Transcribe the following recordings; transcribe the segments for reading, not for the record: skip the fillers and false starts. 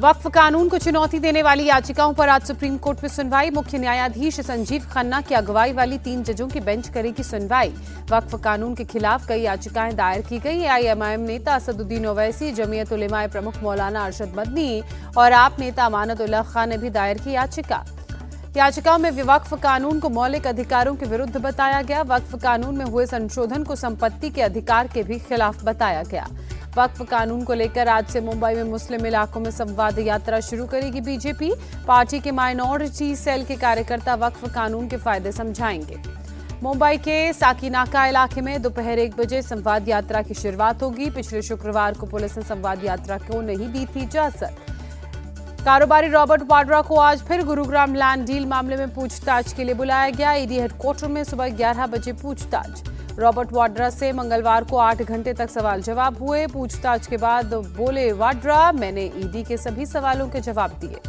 वक्फ कानून को चुनौती देने वाली याचिकाओं पर आज सुप्रीम कोर्ट में सुनवाई। मुख्य न्यायाधीश संजीव खन्ना की अगुवाई वाली 3 जजों की बेंच करेगी सुनवाई। वक्फ कानून के खिलाफ कई याचिकाएं दायर की गई। एआईएमआईएम नेता असदुद्दीन ओवैसी, जमीयत उलेमा प्रमुख मौलाना अरशद मदनी और आप नेता अमानतुल्लाह खान ने भी दायर की याचिकाओं में वक्फ कानून को मौलिक अधिकारों के विरुद्ध बताया गया। वक्फ कानून में हुए संशोधन को संपत्ति के अधिकार के भी खिलाफ बताया गया। वक्फ कानून को लेकर आज से मुंबई में मुस्लिम इलाकों में संवाद यात्रा शुरू करेगी बीजेपी। पार्टी के माइनॉरिटी सेल के कार्यकर्ता वक्फ कानून के फायदे समझाएंगे। मुंबई के साकीनाका इलाके में दोपहर 1 बजे संवाद यात्रा की शुरुआत होगी। पिछले शुक्रवार को पुलिस ने संवाद यात्रा को नहीं दी थी इजाजत। कारोबारी रॉबर्ट वाड्रा को आज फिर गुरुग्राम लैंड डील मामले में पूछताछ के लिए बुलाया गया। ईडी हेडक्वार्टर में सुबह 11 बजे पूछताछ। रॉबर्ट वाड्रा से मंगलवार को 8 घंटे तक सवाल जवाब हुए। पूछताछ के बाद बोले वाड्रा, मैंने ईडी के सभी सवालों के जवाब दिए।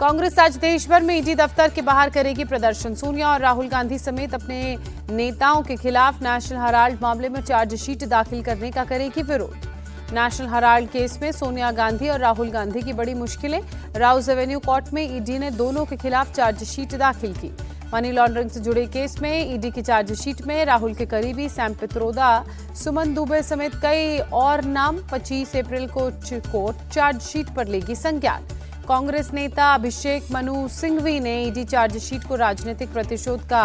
कांग्रेस आज देश भर में ईडी दफ्तर के बाहर करेगी प्रदर्शन। सोनिया और राहुल गांधी समेत अपने नेताओं के खिलाफ नेशनल हेराल्ड मामले में चार्जशीट दाखिल करने का करेगी विरोध। नेशनल हेराल्ड केस में सोनिया गांधी और राहुल गांधी की बड़ी मुश्किलें। राउस एवेन्यू कोर्ट में ईडी ने दोनों के खिलाफ चार्जशीट दाखिल की। मनी लॉन्ड्रिंग से जुड़े केस में ईडी की चार्जशीट में राहुल के करीबी सैम पित्रोदा, सुमन दुबे समेत कई और नाम। 25 अप्रैल को कोर्ट चार्जशीट पर लेगी संज्ञान। कांग्रेस नेता अभिषेक मनु सिंघवी ने ईडी चार्जशीट को राजनीतिक प्रतिशोध का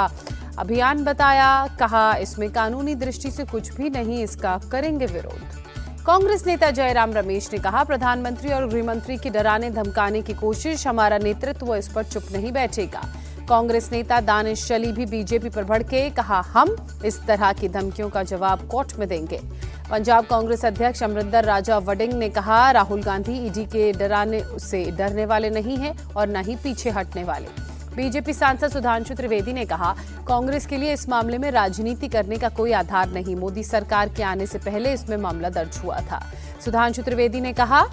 अभियान बताया। कहा, इसमें कानूनी दृष्टि से कुछ भी नहीं, इसका करेंगे विरोध। कांग्रेस नेता जयराम रमेश ने कहा, प्रधानमंत्री और गृहमंत्री की डराने धमकाने की कोशिश, हमारा नेतृत्व इस पर चुप नहीं बैठेगा। कांग्रेस नेता दानिश अली भी बीजेपी पर भड़के। कहा, हम इस तरह की धमकियों का जवाब कोर्ट में देंगे। पंजाब कांग्रेस अध्यक्ष अमरिंदर राजा वडिंग ने कहा, राहुल गांधी ईडी के डराने से डरने वाले नहीं हैं और न ही पीछे हटने वाले। बीजेपी सांसद सुधांशु त्रिवेदी ने कहा, कांग्रेस के लिए इस मामले में राजनीति करने का कोई आधार नहीं। मोदी सरकार के आने से पहले इसमें मामला दर्ज हुआ था। सुधांशु त्रिवेदी ने कहा,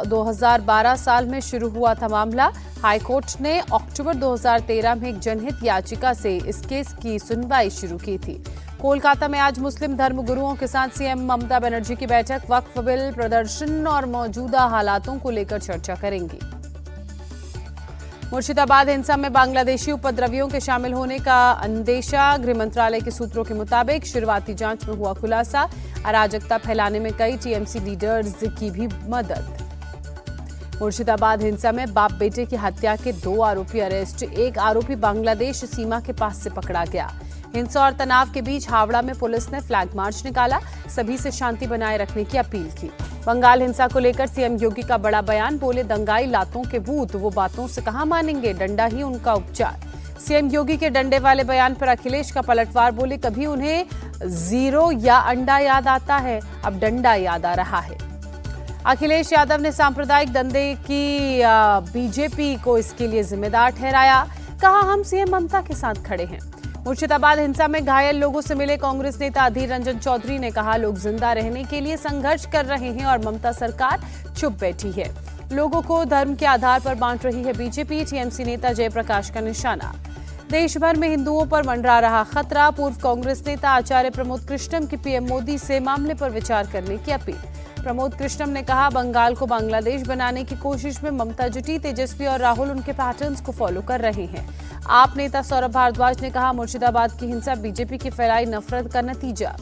2012 साल में शुरू हुआ था मामला। हाईकोर्ट ने अक्टूबर 2013 में एक जनहित याचिका से इस केस की सुनवाई शुरू की थी। कोलकाता में आज मुस्लिम धर्मगुरुओं के साथ सीएम ममता बनर्जी की बैठक। वक्फ बिल, प्रदर्शन और मौजूदा हालातों को लेकर चर्चा करेंगी। मुर्शिदाबाद हिंसा में बांग्लादेशी उपद्रवियों के शामिल होने का अंदेशा। गृह मंत्रालय के सूत्रों के मुताबिक शुरुआती जांच में हुआ खुलासा। अराजकता फैलाने में कई टीएमसी लीडर्स की भी मदद। मुर्शिदाबाद हिंसा में बाप बेटे की हत्या के 2 आरोपी अरेस्ट। एक आरोपी बांग्लादेश सीमा के पास से पकड़ा गया। हिंसा और तनाव के बीच हावड़ा में पुलिस ने फ्लैग मार्च निकाला। सभी से शांति बनाए रखने की अपील की। बंगाल हिंसा को लेकर सीएम योगी का बड़ा बयान। बोले, दंगाई लातों के भूत, वो बातों से कहां मानेंगे, डंडा ही उनका उपचार। सीएम योगी के डंडे वाले बयान पर अखिलेश का पलटवार। बोले, कभी उन्हें जीरो या अंडा याद आता है, अब डंडा याद आ रहा है। अखिलेश यादव ने सांप्रदायिक दंगे की बीजेपी को इसके लिए जिम्मेदार ठहराया। कहा, हम सीएम ममता के साथ खड़े हैं। मुर्शिदाबाद हिंसा में घायल लोगों से मिले कांग्रेस नेता अधीर रंजन चौधरी ने कहा, लोग जिंदा रहने के लिए संघर्ष कर रहे हैं और ममता सरकार चुप बैठी है। लोगों को धर्म के आधार पर बांट रही है बीजेपी। टीएमसी नेता जयप्रकाश का निशाना। देश भर में हिंदुओं पर मंडरा रहा खतरा। पूर्व कांग्रेस नेता आचार्य प्रमोद कृष्णम की पीएम मोदी से मामले पर विचार करने की अपील। प्रमोद कृष्णम ने कहा, बंगाल को बांग्लादेश बनाने की कोशिश में ममता जुटी। तेजस्वी और राहुल उनके पैटर्न्स को फॉलो कर रहे हैं। आप नेता सौरभ भारद्वाज ने कहा, मुर्शिदाबाद की हिंसा बीजेपी की फैलाई नफरत का नतीजा।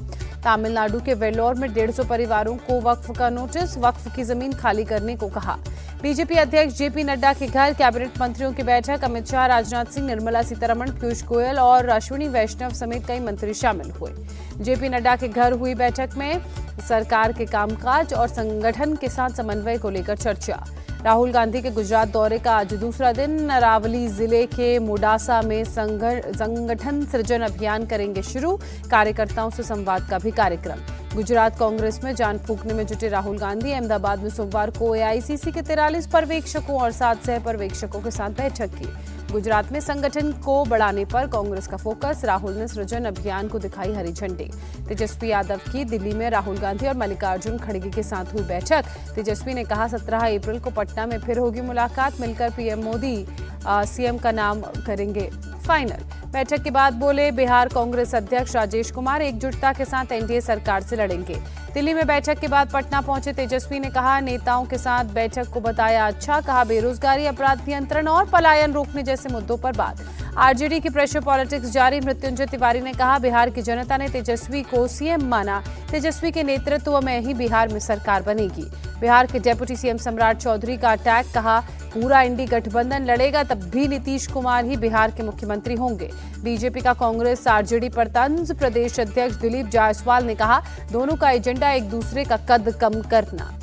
तमिलनाडु के वेल्लोर में 150 परिवारों को वक्फ का नोटिस। वक्फ की जमीन खाली करने को कहा। बीजेपी अध्यक्ष जेपी नड्डा के घर कैबिनेट मंत्रियों की बैठक। अमित शाह, राजनाथ सिंह, निर्मला सीतारमण, पीयूष गोयल और अश्विनी वैष्णव समेत कई मंत्री शामिल हुए। जेपी नड्डा के घर हुई बैठक में सरकार के कामकाज और संगठन के साथ समन्वय को लेकर चर्चा। राहुल गांधी के गुजरात दौरे का आज दूसरा दिन। अरावली जिले के मोडासा में संगठन सृजन अभियान करेंगे शुरू। कार्यकर्ताओं से संवाद का भी कार्यक्रम। गुजरात कांग्रेस में जान फूंकने में जुटे राहुल गांधी। अहमदाबाद में सोमवार को एआईसीसी के 43 पर्यवेक्षकों और 7 सह पर्यवेक्षकों के साथ बैठक की। गुजरात में संगठन को बढ़ाने पर कांग्रेस का फोकस। राहुल ने सृजन अभियान को दिखाई हरी झंडी। तेजस्वी यादव की दिल्ली में राहुल गांधी और मल्लिकार्जुन खड़गे के साथ हुई बैठक। तेजस्वी ने कहा, 17 अप्रैल को पटना में फिर होगी मुलाकात। मिलकर पीएम मोदी सीएम का नाम करेंगे फाइनल। बैठक के बाद बोले बिहार कांग्रेस अध्यक्ष राजेश कुमार, एकजुटता के साथ एनडीए सरकार से लड़ेंगे। दिल्ली में बैठक के बाद पटना पहुंचे तेजस्वी ने कहा, नेताओं के साथ बैठक को बताया अच्छा, कहा बेरोजगारी, अपराध नियंत्रण और पलायन रोकने जैसे मुद्दों पर बात। आरजेडी की प्रेशर पॉलिटिक्स जारी। मृत्युंजय तिवारी ने कहा, बिहार की जनता ने तेजस्वी को सीएम माना, तेजस्वी के नेतृत्व में ही बिहार में सरकार बनेगी। बिहार के डेप्यूटी सीएम सम्राट चौधरी का अटैक, कहा पूरा इंडी गठबंधन लड़ेगा तब भी नीतीश कुमार ही बिहार के मुख्यमंत्री होंगे। बीजेपी का कांग्रेस आरजेडी पर तंज। प्रदेश अध्यक्ष दिलीप जायसवाल ने कहा, दोनों का एजेंडा एक दूसरे का कद कम करना।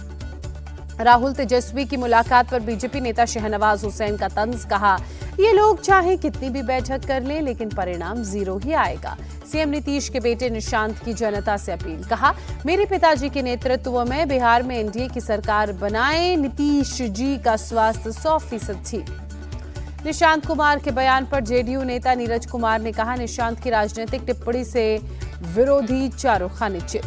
राहुल तेजस्वी की मुलाकात पर बीजेपी नेता शहनवाज हुसैन का तंज, कहा ये लोग चाहे कितनी भी बैठक कर लें लेकिन परिणाम जीरो ही आएगा। सीएम नीतीश के बेटे निशांत की जनता से अपील, कहा मेरे पिताजी के नेतृत्व में बिहार में एनडीए की सरकार बनाए, नीतीश जी का स्वास्थ्य 100% ठीक। निशांत कुमार के बयान पर जेडीयू नेता नीरज कुमार ने कहा, निशांत की राजनीतिक टिप्पणी से विरोधी चारों खाने चित।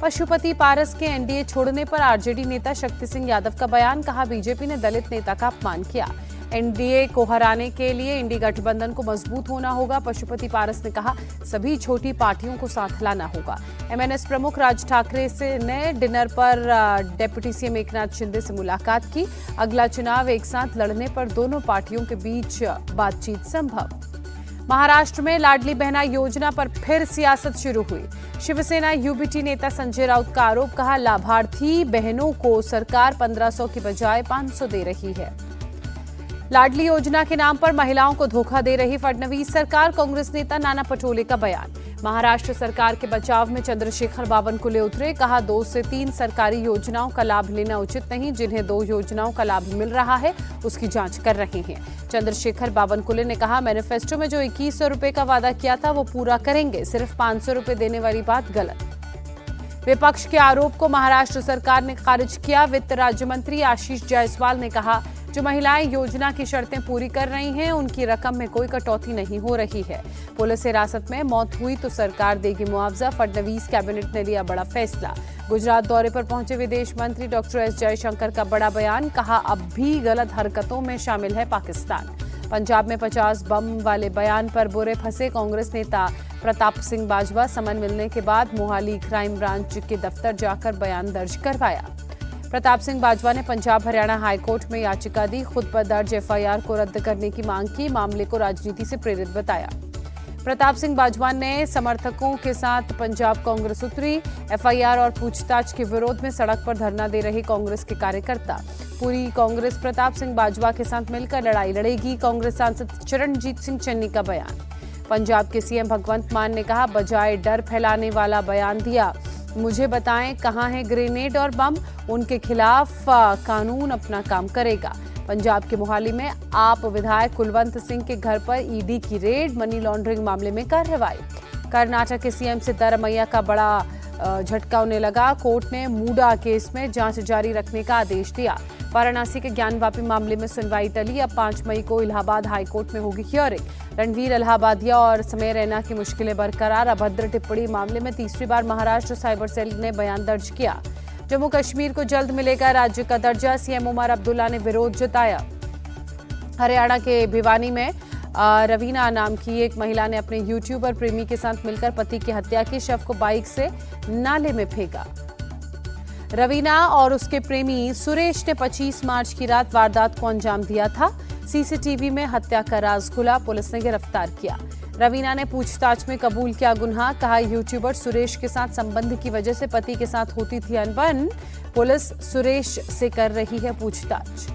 पशुपति पारस के एनडीए छोड़ने पर आरजेडी नेता शक्ति सिंह यादव का बयान, कहा बीजेपी ने दलित नेता का अपमान किया। एनडीए को हराने के लिए इंडी गठबंधन को मजबूत होना होगा। पशुपति पारस ने कहा, सभी छोटी पार्टियों को साथ लाना होगा। एमएनएस प्रमुख राज ठाकरे ने डिनर पर डेप्यूटी सीएम एकनाथ शिंदे से मुलाकात की। अगला चुनाव एक साथ लड़ने पर दोनों पार्टियों के बीच बातचीत संभव। महाराष्ट्र में लाडली बहना योजना पर फिर सियासत शुरू हुई। शिवसेना यूबीटी नेता संजय राउत का आरोप, कहा लाभार्थी बहनों को सरकार 1500 की बजाय 500 दे रही है। लाडली योजना के नाम पर महिलाओं को धोखा दे रही फडणवीस सरकार। कांग्रेस नेता नाना पटोले का बयान, महाराष्ट्र सरकार के बचाव में चंद्रशेखर बावनकुले उतरे, कहा 2 से 3 सरकारी योजनाओं का लाभ लेना उचित नहीं, जिन्हें 2 योजनाओं का लाभ मिल रहा है उसकी जांच कर रहे हैं। चंद्रशेखर बावनकुले ने कहा, मैनिफेस्टो में जो 2100 रुपए का वादा किया था वो पूरा करेंगे, सिर्फ 500 रुपए देने वाली बात गलत। विपक्ष के आरोप को महाराष्ट्र सरकार ने खारिज किया। वित्त राज्य मंत्री आशीष जायसवाल ने कहा, जो महिलाएं योजना की शर्तें पूरी कर रही हैं उनकी रकम में कोई कटौती नहीं हो रही है। पुलिस हिरासत में मौत हुई तो सरकार देगी मुआवजा। फडणवीस कैबिनेट ने लिया बड़ा फैसला। गुजरात दौरे पर पहुंचे विदेश मंत्री डॉक्टर एस जयशंकर का बड़ा बयान, कहा अब भी गलत हरकतों में शामिल है पाकिस्तान। पंजाब में 50 बम वाले बयान पर बुरे फंसे कांग्रेस नेता प्रताप सिंह बाजवा। समन मिलने के बाद मोहाली क्राइम ब्रांच के दफ्तर जाकर बयान दर्ज करवाया। प्रताप सिंह बाजवा ने पंजाब हरियाणा हाईकोर्ट में याचिका दी, खुद पर दर्ज एफआईआर को रद्द करने की मांग की, मामले को राजनीति से प्रेरित बताया। प्रताप सिंह बाजवा ने समर्थकों के साथ पंजाब कांग्रेस उतरी। एफआईआर और पूछताछ के विरोध में सड़क पर धरना दे रहे कांग्रेस के कार्यकर्ता। पूरी कांग्रेस प्रताप सिंह बाजवा के साथ मिलकर लड़ाई लड़ेगी। कांग्रेस सांसद चरणजीत सिंह चन्नी का बयान। पंजाब के सीएम भगवंत मान ने कहा, बजाय डर फैलाने वाला बयान दिया, मुझे बताएं कहां है ग्रेनेड और बम, उनके खिलाफ कानून अपना काम करेगा। पंजाब के मोहाली में आप विधायक कुलवंत सिंह के घर पर ईडी की रेड, मनी लॉन्ड्रिंग मामले में कार्रवाई। कर्नाटक के सीएम सिद्धारमैया का बड़ा झटका उन्हें लगा, कोर्ट ने मूडा केस में जांच जारी रखने का आदेश दिया। वाराणसी के ज्ञानवापी मामले में सुनवाई टली, अब 5 मई को इलाहाबाद हाईकोर्ट में होगी हियरिंग। रणवीर इलाहाबादिया और समय रैना की मुश्किलें बरकरार। अभद्र टिप्पणी मामले में तीसरी बार महाराष्ट्र साइबर सेल ने बयान दर्ज किया। जम्मू कश्मीर को जल्द मिलेगा राज्य का दर्जा, सीएम उमर अब्दुल्ला ने विरोध जताया। हरियाणा के भिवानी में रवीना नाम की एक महिला ने अपने यूट्यूबर प्रेमी के साथ मिलकर पति की हत्या की, शव को बाइक से नाले में फेंका। रवीना और उसके प्रेमी सुरेश ने 25 मार्च की रात वारदात को अंजाम दिया था। सीसीटीवी में हत्या का राज खुला, पुलिस ने गिरफ्तार किया। रवीना ने पूछताछ में कबूल किया गुनाह, कहा यूट्यूबर सुरेश के साथ संबंध की वजह से पति के साथ होती थी अनबन, पुलिस सुरेश से कर रही है पूछताछ।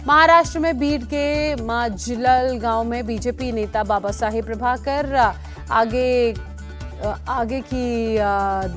महाराष्ट्र में बीड के माजलल गांव में बीजेपी नेता बाबा साहेब प्रभाकर आगे की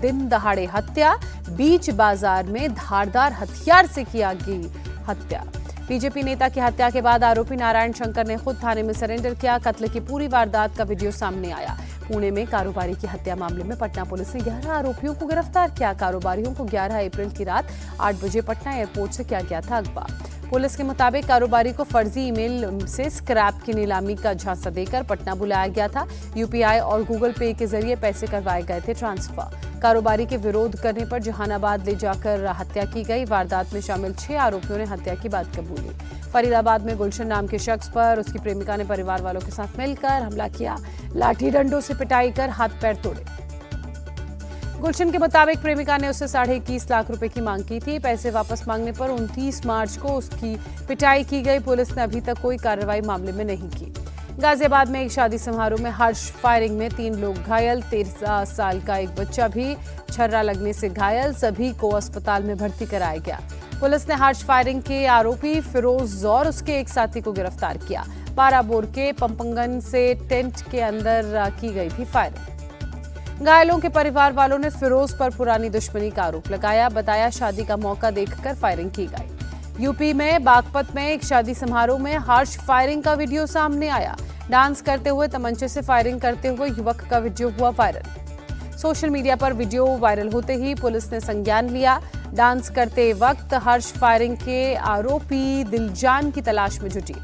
दिन दहाड़े हत्या, बीच बाजार में धारदार हथियार से किया गई हत्या। बीजेपी नेता की हत्या के बाद आरोपी नारायण शंकर ने खुद थाने में सरेंडर किया। कत्ल की पूरी वारदात का वीडियो सामने आया। पुणे में कारोबारी की हत्या मामले में पटना पुलिस ने 11 आरोपियों को गिरफ्तार किया। कारोबारियों को 11 अप्रैल की रात 8 बजे पटना एयरपोर्ट से किया गया था अगवा। पुलिस के मुताबिक कारोबारी को फर्जी ईमेल से स्क्रैप की नीलामी का झांसा देकर पटना बुलाया गया था। यूपीआई और गूगल पे के जरिए पैसे करवाए गए थे ट्रांसफर। कारोबारी के विरोध करने पर जहानाबाद ले जाकर हत्या की गई। वारदात में शामिल 6 आरोपियों ने हत्या की बात कबूली। फरीदाबाद में गुलशन नाम के शख्स पर उसकी प्रेमिका ने परिवार वालों के साथ मिलकर हमला किया, लाठी डंडों से पिटाई कर हाथ पैर तोड़े। गुलशन के मुताबिक प्रेमिका ने उससे 21.5 लाख रुपए की मांग की थी। पैसे वापस मांगने पर 29 मार्च को उसकी पिटाई की गई। पुलिस ने अभी तक कोई कार्रवाई मामले में नहीं की। गाजियाबाद में एक शादी समारोह में हर्ष फायरिंग में 3 लोग घायल, 13 साल का एक बच्चा भी छर्रा लगने से घायल। सभी को अस्पताल में भर्ती कराया गया। पुलिस ने हर्ष फायरिंग के आरोपी फिरोज और उसके एक साथी को गिरफ्तार किया। पाराबोर के पंपंगन से टेंट के अंदर की गई थी फायरिंग। घायलों के परिवार वालों ने फिरोज पर पुरानी दुश्मनी का आरोप लगाया। बताया शादी का मौका देखकर फायरिंग की गई। यूपी में बागपत में एक शादी समारोह में हर्ष फायरिंग का वीडियो सामने आया। डांस करते हुए तमंचे से फायरिंग करते हुए युवक का वीडियो हुआ वायरल। सोशल मीडिया पर वीडियो वायरल होते ही पुलिस ने संज्ञान लिया। डांस करते वक्त हर्ष फायरिंग के आरोपी दिलजान की तलाश में जुटी।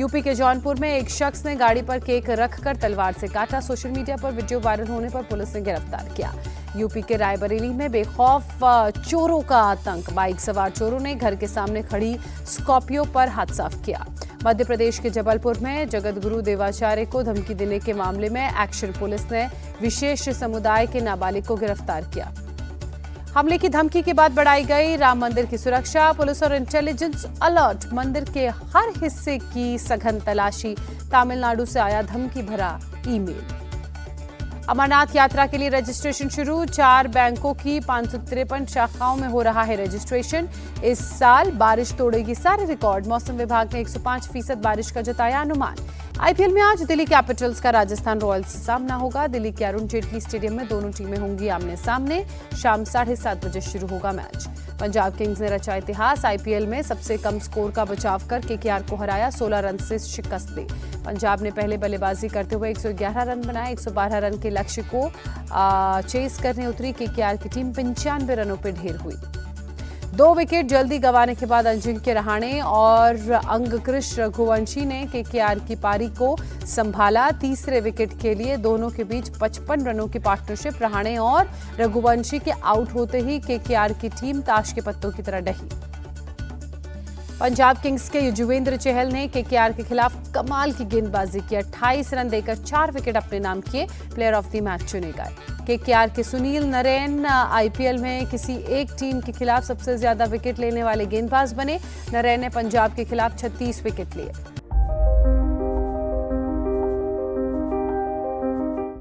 यूपी के जौनपुर में एक शख्स ने गाड़ी पर केक रखकर तलवार से काटा। सोशल मीडिया पर वीडियो वायरल होने पर पुलिस ने गिरफ्तार किया। यूपी के रायबरेली में बेखौफ चोरों का आतंक। बाइक सवार चोरों ने घर के सामने खड़ी स्कॉर्पियो पर हाथ साफ किया। मध्य प्रदेश के जबलपुर में जगतगुरु देवाचार्य को धमकी देने के मामले में एक्शन पुलिस ने विशेष समुदाय के नाबालिग को गिरफ्तार किया। हमले की धमकी के बाद बढ़ाई गई राम मंदिर की सुरक्षा। पुलिस और इंटेलिजेंस अलर्ट। मंदिर के हर हिस्से की सघन तलाशी। तमिलनाडु से आया धमकी भरा ईमेल। अमरनाथ यात्रा के लिए रजिस्ट्रेशन शुरू। 4 बैंकों की 553 शाखाओं में हो रहा है रजिस्ट्रेशन। इस साल बारिश तोड़ेगी सारे रिकॉर्ड। मौसम विभाग ने 105% बारिश का जताया अनुमान। आईपीएल में आज दिल्ली कैपिटल्स का राजस्थान रॉयल्स से सामना होगा। दिल्ली के अरुण जेटली स्टेडियम में दोनों टीमें होंगी आमने सामने। शाम 7:30 बजे शुरू होगा मैच। पंजाब किंग्स ने रचा इतिहास। आईपीएल में सबसे कम स्कोर का बचाव कर केकेआर को हराया। 16 रन से शिकस्त दी। पंजाब ने पहले बल्लेबाजी करते हुए 111 रन बनाए। 112 रन के लक्ष्य को चेस करने उतरी केकेआर की टीम 95 रनों पर ढेर हुई। 2 विकेट जल्दी गंवाने के बाद अजिंक्य रहाणे और अंगकृष रघुवंशी ने केकेआर की पारी को संभाला। तीसरे विकेट के लिए दोनों के बीच 55 रनों की पार्टनरशिप। रहाणे और रघुवंशी के आउट होते ही केकेआर की टीम ताश के पत्तों की तरह ढही। पंजाब किंग्स के युजवेंद्र चहल ने केकेआर के खिलाफ कमाल की गेंदबाजी की। 28 रन देकर 4 विकेट अपने नाम किए। प्लेयर ऑफ द मैच चुने गए। केकेआर के सुनील नरेन आईपीएल में किसी एक टीम के खिलाफ सबसे ज्यादा विकेट लेने वाले गेंदबाज बने। नरेन ने पंजाब के खिलाफ 36 विकेट लिए।